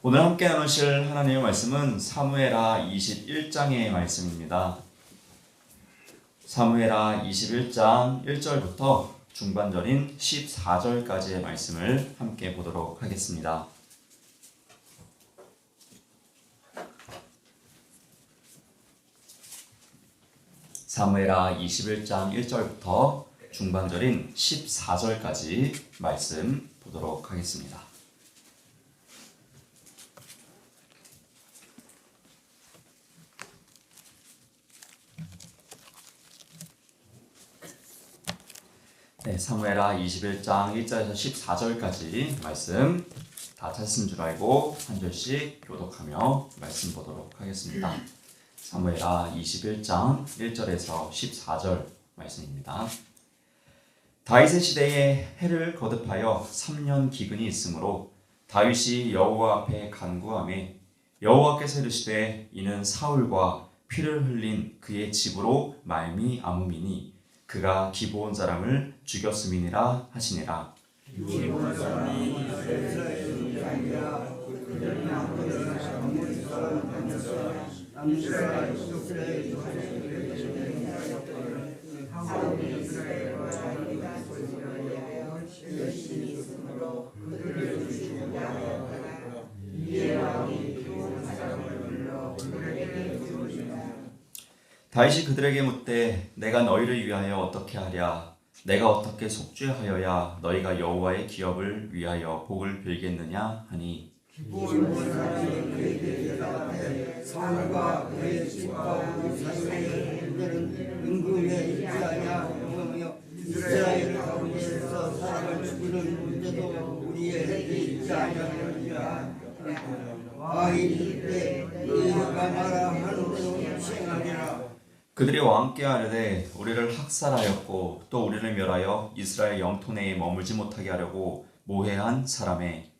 오늘 함께 나누실 하나님의 말씀은 사무엘하 21장의 말씀입니다. 사무엘하 21장 1절부터 중반절인 14절까지의 말씀을 함께 보도록 하겠습니다. 사무엘하 21장 1절부터 중반절인 14절까지 말씀 보도록 하겠습니다. 네, 사무엘하 21장 1절에서 14절까지 말씀 다 찾으신 줄 알고 한 절씩 교독하며 말씀 보도록 하겠습니다. 사무엘하 21장 1절에서 14절 말씀입니다. 다윗의 시대에 해를 거듭하여 3년 기근이 있으므로 다윗이 여호와 앞에 간구하매 여호와께서 이르시되 이는 사울과 피를 흘린 그의 집으로 말미암음이니 그가 기브온 사람을 죽였음이니라 하시니라. 기브온 사람이 이스라엘의 이름이 아니라 그들은 아무데나 아무리 사람 다녔어 남이스라엘 이스라엘 사울이 이스라엘과 자기가 소유하여 열심히 있으므로 그들을 죽이려 하였다가 이에 왕이 기브온 사람을 불러 그들에게 물으시니라. 다윗이 그들에게 묻되 내가 너희를 위하여 어떻게 하랴? 내가 어떻게 속죄하여야 너희가 여호와의 기업을 위하여 복을 빌겠느냐 하니 기브온 사람이 그에게 대답하되 사울과 그의 집과 우리 사이에 그들은 은금에 있지 아니하며 이스라엘 가운데서 사람을 죽이는 문제도 우리의 해에 있지 아니하느니라. 왕이 이르되 너희가 말하라 하는 대로 시행하리라. 그들이 왕께 아뢰되 우리를 학살하였고 또 우리를 멸하여 이스라엘 영토 내에 머물지 못하게 하려고 모해한 사람에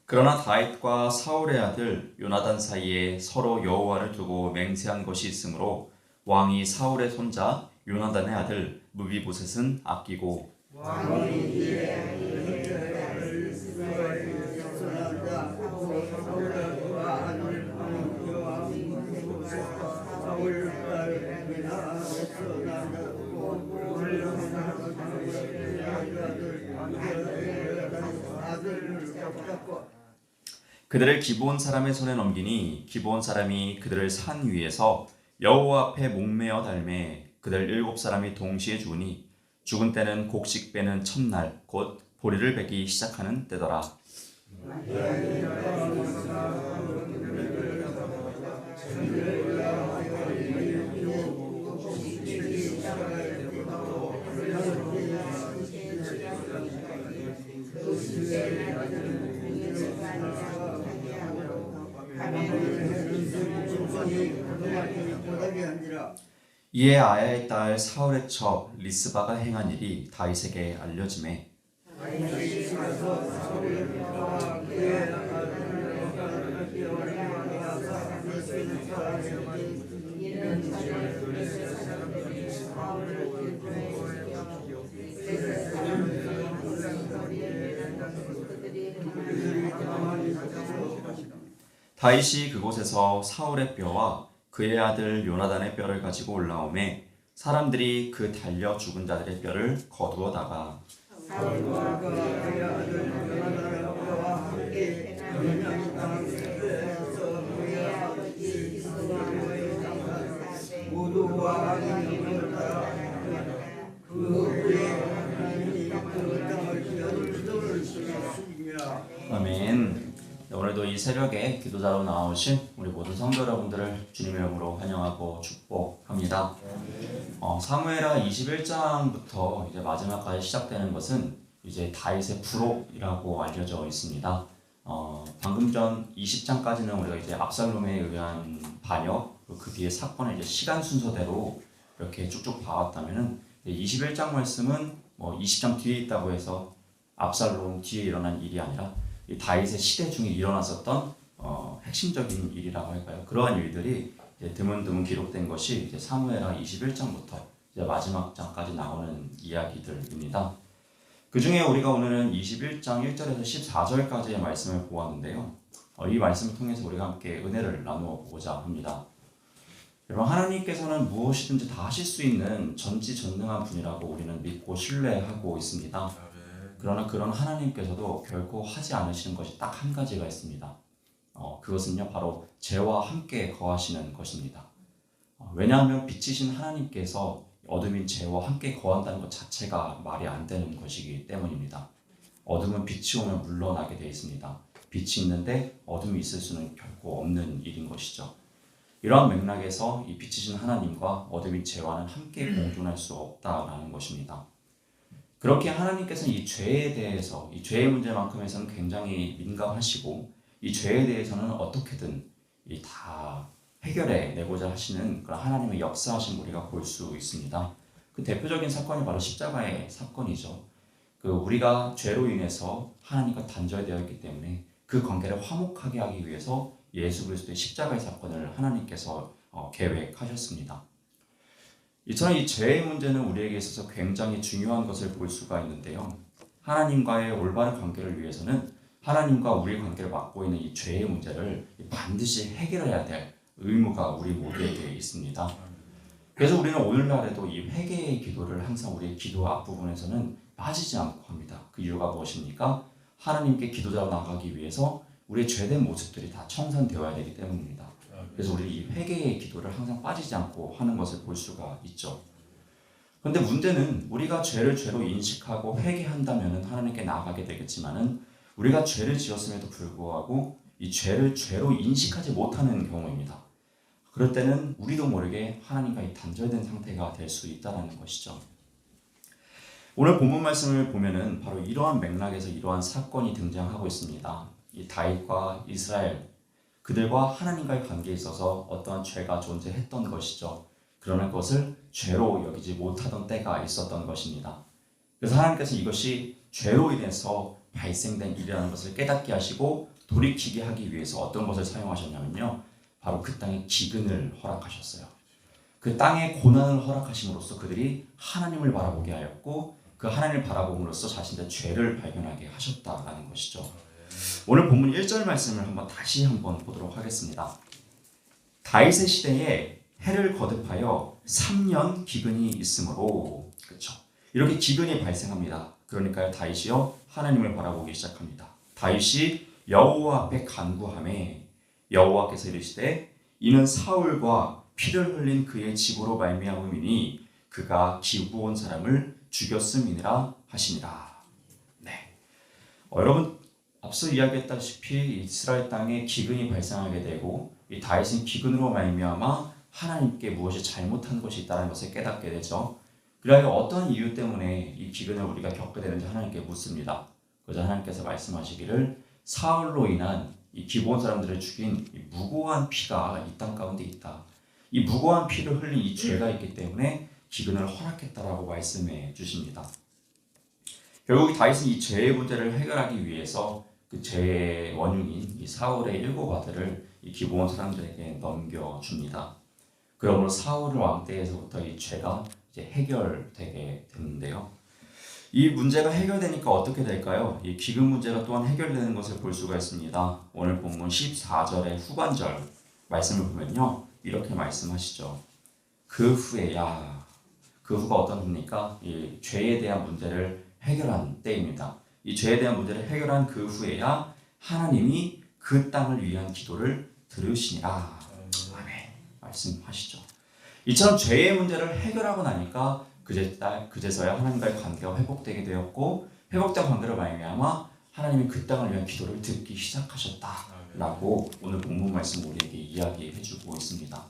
그러나 다윗과 사울의 아들 요나단 사이에 서로 여호와를 두고 맹세한 것이 있으므로 왕이 사울의 손자 요나단의 아들 무비보셋은 아끼고 그들을 기브온 사람의 손에 넘기니 기브온 사람이 그들을 산 위에서 여호와 앞에 목매어 달매 그들 7사람이 동시에 죽으니 죽은 때는 곡식 빼는 첫날 곧 보리를 베기 시작하는 때더라. 이에 아야의 딸 사울의 첩 리스바가 행한 일이 다윗에게 알려지매 다윗이 그곳에서 사울의 뼈와 그의 아들 요나단의 뼈를 가지고 올라오매 사람들이 그 달려 죽은 자들의 뼈를 거두어다가 아멘. 오늘도 이 새벽에 기도자로 나오신 우리 모든 성도 여러분들을 주님의 이름으로 환영하고 축복합니다. 사무엘하 21장부터 이제 마지막까지 시작되는 것은 이제 다윗의 부록이라고 알려져 있습니다. 방금 전 20장까지는 우리가 이제 압살롬에 의한 반역, 그 뒤에 사건의 이제 시간 순서대로 이렇게 쭉쭉 봐왔다면은 21장 말씀은 20장 뒤에 있다고 해서 압살롬 뒤에 일어난 일이 아니라 이 다윗의 시대 중에 일어났었던 핵심적인 일이라고 할까요? 그러한 일들이 이제 드문드문 기록된 것이 이제 사무엘하 21장부터 이제 마지막 장까지 나오는 이야기들입니다. 그 중에 우리가 오늘은 21장 1절에서 14절까지의 말씀을 보았는데요. 이 말씀을 통해서 우리가 함께 은혜를 나누어 보고자 합니다. 여러분, 하나님께서는 무엇이든지 다 하실 수 있는 전지전능한 분이라고 우리는 믿고 신뢰하고 있습니다. 그러나 그런 하나님께서도 결코 하지 않으시는 것이 딱 한 가지가 있습니다. 그것은요, 바로 죄와 함께 거하시는 것입니다. 왜냐하면 빛이신 하나님께서 어둠인 죄와 함께 거한다는 것 자체가 말이 안 되는 것이기 때문입니다. 어둠은 빛이 오면 물러나게 되어 있습니다. 빛이 있는데 어둠이 있을 수는 결코 없는 일인 것이죠. 이러한 맥락에서 이 빛이신 하나님과 어둠인 죄와는 함께 공존할 수 없다라는 것입니다. 그렇게 하나님께서는 이 죄에 대해서, 이 죄의 문제만큼에서는 굉장히 민감하시고 이 죄에 대해서는 어떻게든 다 해결해 내고자 하시는 그런 하나님의 역사하신 우리가 볼 수 있습니다. 그 대표적인 사건이 바로 십자가의 사건이죠. 우리가 죄로 인해서 하나님과 단절되어 있기 때문에 그 관계를 화목하게 하기 위해서 예수 그리스도의 십자가의 사건을 하나님께서 계획하셨습니다. 이처럼 이 죄의 문제는 우리에게 있어서 굉장히 중요한 것을 볼 수가 있는데요. 하나님과의 올바른 관계를 위해서는 하나님과 우리 관계를 맡고 있는 이 죄의 문제를 반드시 해결해야 될 의무가 우리 모두에게 있습니다. 그래서 우리는 오늘날에도 이 회개의 기도를 항상 우리의 기도 앞부분에서는 빠지지 않고 합니다. 그 이유가 무엇입니까? 하나님께 기도자로 나가기 위해서 우리의 죄된 모습들이 다 청산되어야 되기 때문입니다. 그래서 우리 이 회개의 기도를 항상 빠지지 않고 하는 것을 볼 수가 있죠. 그런데 문제는 우리가 죄를 죄로 인식하고 회개한다면 하나님께 나아가게 되겠지만은 우리가 죄를 지었음에도 불구하고 이 죄를 죄로 인식하지 못하는 경우입니다. 그럴 때는 우리도 모르게 하나님과 단절된 상태가 될 수 있다는 것이죠. 오늘 본문 말씀을 보면은 바로 이러한 맥락에서 이러한 사건이 등장하고 있습니다. 이 다윗과 이스라엘, 그들과 하나님과의 관계에 있어서 어떠한 죄가 존재했던 것이죠. 그러나 그것을 죄로 여기지 못하던 때가 있었던 것입니다. 그래서 하나님께서 이것이 죄로 인해서 발생된 일이라는 것을 깨닫게 하시고 돌이키게 하기 위해서 어떤 것을 사용하셨냐면요, 바로 그 땅에 기근을 허락하셨어요. 그 땅에 고난을 허락하심으로써 그들이 하나님을 바라보게 하였고 그 하나님을 바라봄으로써 자신의 죄를 발견하게 하셨다라는 것이죠. 오늘 본문 1절 말씀을 다시 한번 보도록 하겠습니다. 다윗의 시대에 해를 거듭하여 3년 기근이 있으므로, 그렇죠. 이렇게 기근이 발생합니다. 그러니까요, 다윗이요 하나님을 바라보기 시작합니다. 다윗이 여호와 앞에 간구하매 여호와께서 이르시되 이는 사울과 피를 흘린 그의 집으로 말미암음이니 그가 기브온 사람을 죽였음이니라 하시니라. 네. 여러분, 앞서 이야기했다시피 이스라엘 땅에 기근이 발생하게 되고 이 다윗은 기근으로 말미암아 하나님께 무엇이 잘못한 것이 있다는 것을 깨닫게 되죠. 그래야 어떤 이유 때문에 이 기근을 우리가 겪게 되는지 하나님께 묻습니다. 그래서 하나님께서 말씀하시기를 사울로 인한 이 기브온 사람들을 죽인 이 무고한 피가 이 땅 가운데 있다. 이 무고한 피를 흘린 이 죄가 있기 때문에 기근을 허락했다라고 말씀해 주십니다. 결국 다윗은 이 죄의 문제를 해결하기 위해서 그 죄의 원흉인 이 사울의 7 아들을 이 기브온 사람들에게 넘겨줍니다. 그러므로 사울 왕 때에서부터 이 죄가 이제 해결되게 됐는데요. 이 문제가 해결되니까 어떻게 될까요? 이 기근 문제가 또한 해결되는 것을 볼 수가 있습니다. 오늘 본문 14절의 후반절 말씀을 보면요, 이렇게 말씀하시죠. 그 후에야, 그 후가 어떤 후입니까? 이 죄에 대한 문제를 해결한 때입니다. 이 죄에 대한 문제를 해결한 그 후에야 하나님이 그 땅을 위한 기도를 들으시니라. 아멘. 말씀하시죠. 이처럼 죄의 문제를 해결하고 나니까 그제서야 하나님과의 관계가 회복되게 되었고, 회복된 관계로 말미암아 하나님이 그 땅을 위한 기도를 듣기 시작하셨다라고 오늘 본문 말씀 우리에게 이야기해주고 있습니다.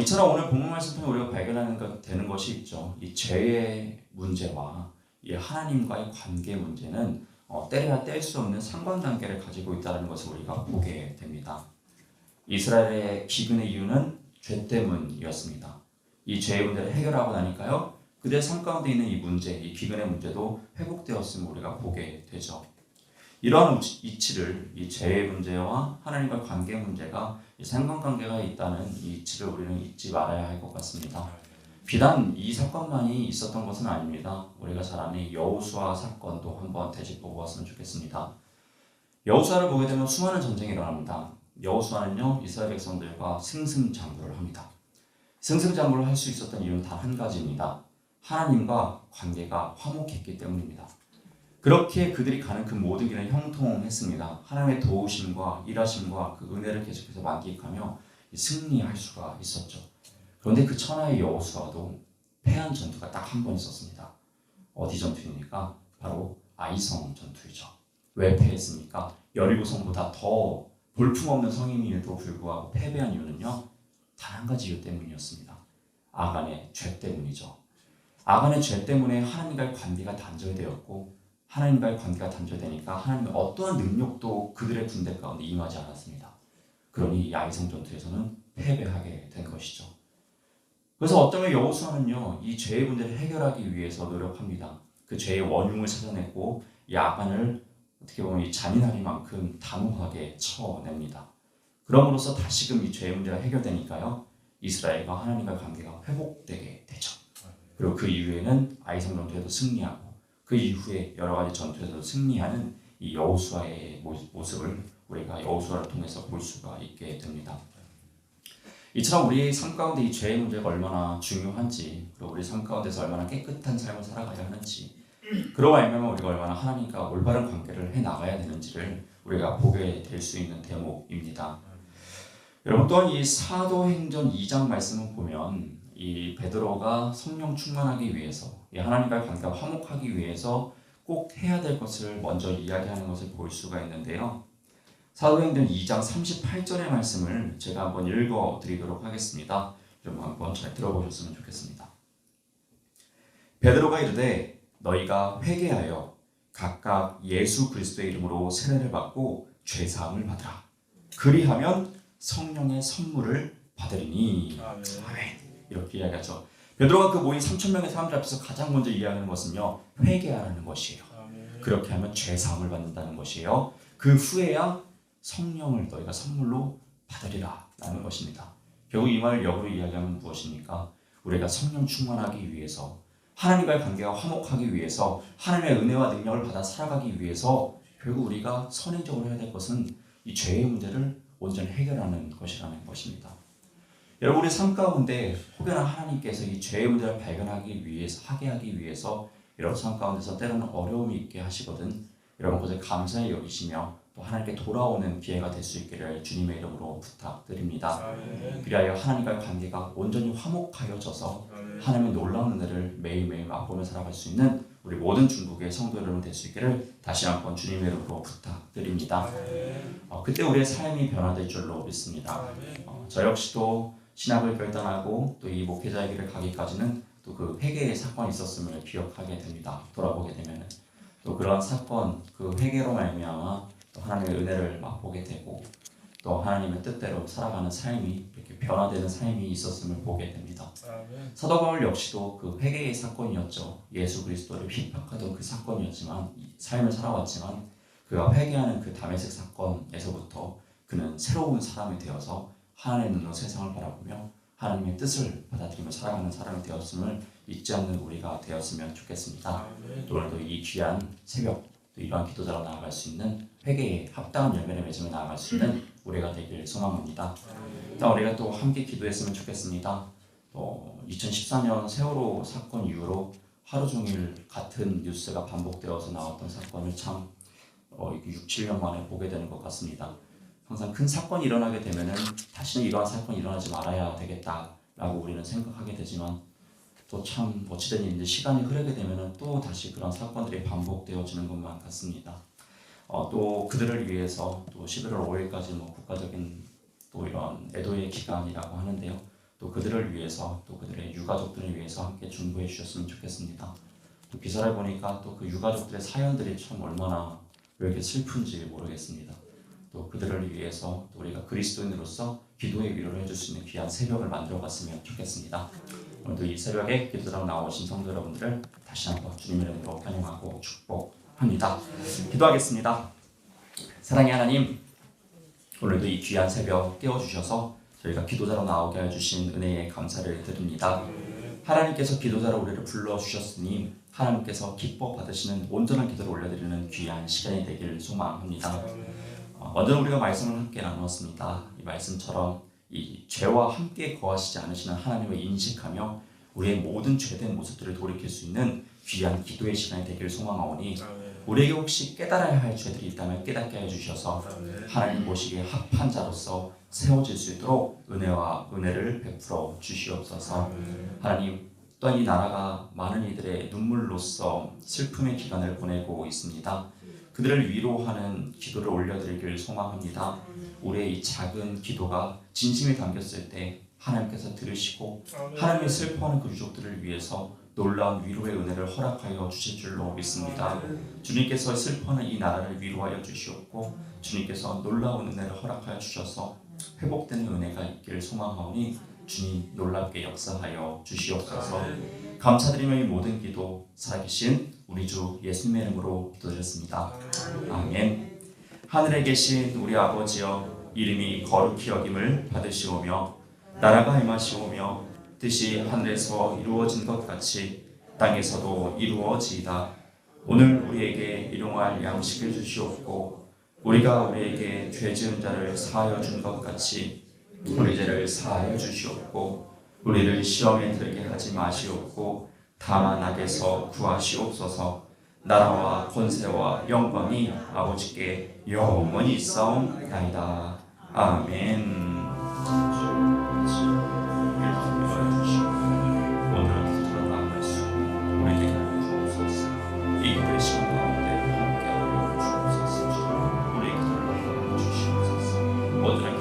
이처럼 오늘 본문 말씀 통해 우리가 발견하는 되는 것이 있죠. 이 죄의 문제와 이 하나님과의 관계 문제는 때려야 뗄 수 없는 상관관계를 가지고 있다는 것을 우리가 보게 됩니다. 이스라엘의 기근의 이유는 죄 때문이었습니다. 이 죄의 문제를 해결하고 나니까요, 그들의 삶 가운데 있는 이 문제, 이 기근의 문제도 회복되었음을 우리가 보게 되죠. 이러한 이치를 이 죄의 문제와 하나님과 관계 문제가 이 상관관계가 있다는 이 이치를 우리는 잊지 말아야 할 것 같습니다. 비단 이 사건만이 있었던 것은 아닙니다. 우리가 잘 아는 여호수아 사건도 한번 되짚어 보았으면 좋겠습니다. 여호수아를 보게 되면 수많은 전쟁이 일어납니다. 여호수아는요 이스라엘 백성들과 승승장구를 합니다. 승승장구를 할 수 있었던 이유는 단 한 가지입니다. 하나님과 관계가 화목했기 때문입니다. 그렇게 그들이 가는 그 모든 길은 형통했습니다. 하나님의 도우심과 일하심과 그 은혜를 계속해서 만끽하며 승리할 수가 있었죠. 그런데 그 천하의 여호수아도 패한 전투가 딱 한 번 있었습니다. 어디 전투입니까? 바로 아이성 전투이죠. 왜 패했습니까? 여리고성보다 더 볼품없는 성임임에도 불구하고 패배한 이유는요. 단 한 가지 이유 때문이었습니다. 아간의 죄 때문이죠. 아간의 죄 때문에 하나님과의 관계가 단절되었고 하나님과의 관계가 단절되니까 하나님의 어떠한 능력도 그들의 군대 가운데 임하지 않았습니다. 그러니 이 아이성 전투에서는 패배하게 된 것이죠. 그래서 어쩌면 여호수아는요 이 죄의 문제를 해결하기 위해서 노력합니다. 그 죄의 원흉을 찾아내고 이 아간을 어떻게 보면 이 잔인하리만큼 단호하게 쳐냅니다. 그럼으로써 다시금 이 죄의 문제가 해결되니까요 이스라엘과 하나님과의 관계가 회복되게 되죠. 그리고 그 이후에는 아이성 전투에도 승리하고 그 이후에 여러 가지 전투에서 승리하는 이 여호수아의 모습을 우리가 여호수아를 통해서 볼 수가 있게 됩니다. 이처럼 우리의 삶 가운데 이 죄의 문제가 얼마나 중요한지 그리고 우리 삶 가운데서 얼마나 깨끗한 삶을 살아가야 하는지 그러고 알면 우리가 얼마나 하나님과 올바른 관계를 해나가야 되는지를 우리가 보게 될 수 있는 대목입니다. 여러분 또한 이 사도행전 2장 말씀을 보면 이 베드로가 성령 충만하기 위해서 이 하나님과의 관계가 화목하기 위해서 꼭 해야 될 것을 먼저 이야기하는 것을 볼 수가 있는데요. 사도행전 2장 38절의 말씀을 제가 한번 읽어드리도록 하겠습니다. 여러분 한번 잘 들어보셨으면 좋겠습니다. 베드로가 이르되 너희가 회개하여 각각 예수 그리스도의 이름으로 세례를 받고 죄사함을 받으라. 그리하면 성령의 선물을 받으리니. 아멘. 이렇게 이야기하죠. 베드로가 그 모인 3,000명의 사람들 앞에서 가장 먼저 이야기하는 것은요 회개하라는 것이에요. 그렇게 하면 죄사함을 받는다는 것이에요. 그 후에야 성령을 너희가 선물로 받으리라 라는 것입니다. 결국 이 말을 역으로 이야기하면 무엇입니까? 우리가 성령 충만하기 위해서 하나님과의 관계가 화목하기 위해서 하나님의 은혜와 능력을 받아 살아가기 위해서 결국 우리가 선행적으로 해야 될 것은 이 죄의 문제를 온전히 해결하는 것이라는 것입니다. 여러분 우리 삶 가운데 혹여나 하나님께서 이 죄의 문제를 발견하기 위해서 하게 하기 위해서 여러분 삶 가운데서 때로는 어려움이 있게 하시거든 여러분 그것을 감사히 여기시며 또 하나님께 돌아오는 기회가 될 수 있기를 주님의 이름으로 부탁드립니다. 그리하여 하나님과의 관계가 온전히 화목하여져서 하나님의 놀라운 은혜를 매일매일 맛보며 살아갈 수 있는 우리 모든 중국의 성도 여러분 될 수 있기를 다시 한번 주님의 이름으로 부탁드립니다. 그때 우리의 삶이 변화될 줄로 믿습니다. 저 역시도 신학을 결단하고 또 이 목회자의 길을 가기까지는 또 그 회개의 사건이 있었음을 기억하게 됩니다. 돌아보게 되면은 또 그런 사건 그 회개로 말미암아 또 하나님의 은혜를 맛보게 되고 또 하나님의 뜻대로 살아가는 삶이 이렇게 변화되는 삶이 있었음을 보게 됩니다. 사도 바울 역시도 그 회개의 사건이었죠. 예수 그리스도를 핍박하던 그 사건이었지만 삶을 살아왔지만 그가 회개하는 그 다메섹 사건에서부터 그는 새로운 사람이 되어서 하나님의 눈으로 세상을 바라보며 하나님의 뜻을 받아들이며 살아가는 사람이 되었음을 잊지 않는 우리가 되었으면 좋겠습니다. 오늘도 이 귀한 새벽 또 이러한 기도자로 나아갈 수 있는 회개에 합당한 열매를 맺으며 나아갈 수 있는 우리가 되길 소망합니다. 우리가 또 함께 기도했으면 좋겠습니다. 2014년 세월호 사건 이후로 하루 종일 같은 뉴스가 반복되어서 나왔던 사건을 참 6, 7년 만에 보게 되는 것 같습니다. 항상 큰 사건이 일어나게 되면은 다시는 이러한 사건이 일어나지 말아야 되겠다라고 우리는 생각하게 되지만 또 참 어찌된 이제 시간이 흐르게 되면은 또 다시 그런 사건들이 반복되어지는 것만 같습니다. 또 그들을 위해서 또 11월 5일까지 국가적인 또 이런 애도의 기간이라고 하는데요. 또 그들을 위해서 또 그들의 유가족들을 위해서 함께 중보해 주셨으면 좋겠습니다. 또 기사를 보니까 또 그 유가족들의 사연들이 참 얼마나 왜 이렇게 슬픈지 모르겠습니다. 또 그들을 위해서 또 우리가 그리스도인으로서 기도의 위로를 해줄 수 있는 귀한 새벽을 만들어갔으면 좋겠습니다. 오늘도 이 새벽에 기도로 나오신 성도 여러분들을 다시 한번 주님의 이름으로 환영하고 축복합니다. 기도하겠습니다. 사랑의 하나님, 오늘도 이 귀한 새벽 깨워주셔서 저희가 기도자로 나오게 해주신 은혜에 감사를 드립니다. 하나님께서 기도자로 우리를 불러주셨으니 하나님께서 기뻐 받으시는 온전한 기도를 올려드리는 귀한 시간이 되기를 소망합니다. 먼저 우리가 말씀을 함께 나누었습니다. 이 말씀처럼 이 죄와 함께 거하시지 않으시는 하나님을 인식하며 우리의 모든 죄된 모습들을 돌이킬 수 있는 귀한 기도의 시간이 되기를 소망하오니 우리에게 혹시 깨달아야 할 죄들이 있다면 깨닫게 해주셔서 하나님 보시기에 합한 자로서 세워질 수 있도록 은혜와 은혜를 베풀어 주시옵소서. 하나님, 또한 이 나라가 많은 이들의 눈물로써 슬픔의 기간을 보내고 있습니다. 그들을 위로하는 기도를 올려드리길 소망합니다. 우리의 이 작은 기도가 진심이 담겼을 때 하나님께서 들으시고 하나님의 슬퍼하는 그 유족들을 위해서 놀라운 위로의 은혜를 허락하여 주실 줄로 믿습니다. 주님께서 슬퍼하는 이 나라를 위로하여 주시옵고 주님께서 놀라운 은혜를 허락하여 주셔서 회복되는 은혜가 있기를 소망하오니 주님 놀랍게 역사하여 주시옵소서. 감사드리며 이 모든 기도 살아계신 우리 주 예수님의 이름으로 기도드렸습니다. 아멘. 하늘에 계신 우리 아버지여, 이름이 거룩히 여김을 받으시오며 나라가 임하시오며 뜻이 하늘에서 이루어진 것 같이 땅에서도 이루어지이다. 오늘 우리에게 일용할 양식을 주시옵고 우리가 우리에게 죄 지은 자를 사하여 준 것 같이 우리 죄를 사하여 주시옵고 우리를 시험에 들게 하지 마시옵고 다만 악에서 구하시옵소서. 나라와 권세와 영광이 아버지께 영원히 있사옵나이다. 아멘. 모두를